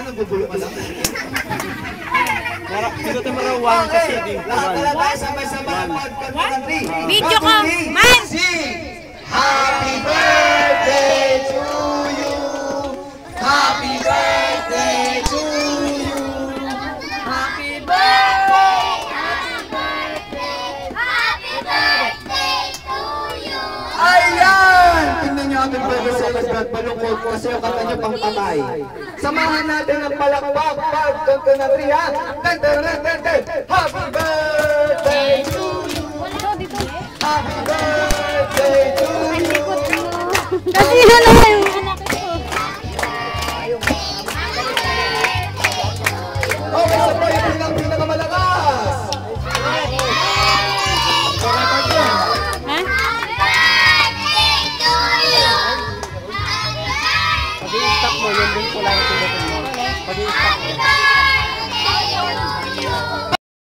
nagugulo ka lang? Pinutin mo raw 1 sa CD. Lahat na lang tayo sabay-sabay ang pagkanta ng 3. Video ko, man! Happy birthday to you! Happy birthday to you! Happy birthday! Happy birthday! Happy birthday to you! Ayan! Tingnan niyo ang birthday sa Elasgat. Malungkot kasi yung kanta niyo pang patay. Samahan natin ang palakpak. Pagkanta ng 3 ha! Happy birthday to you! Happy birthday to you! Kasi ano yung anak ko? Okay, so po yung pinakamalakas! Ha? Pag-i-stop mo, yun din po lang yung pinutin mo. Pag-i-stop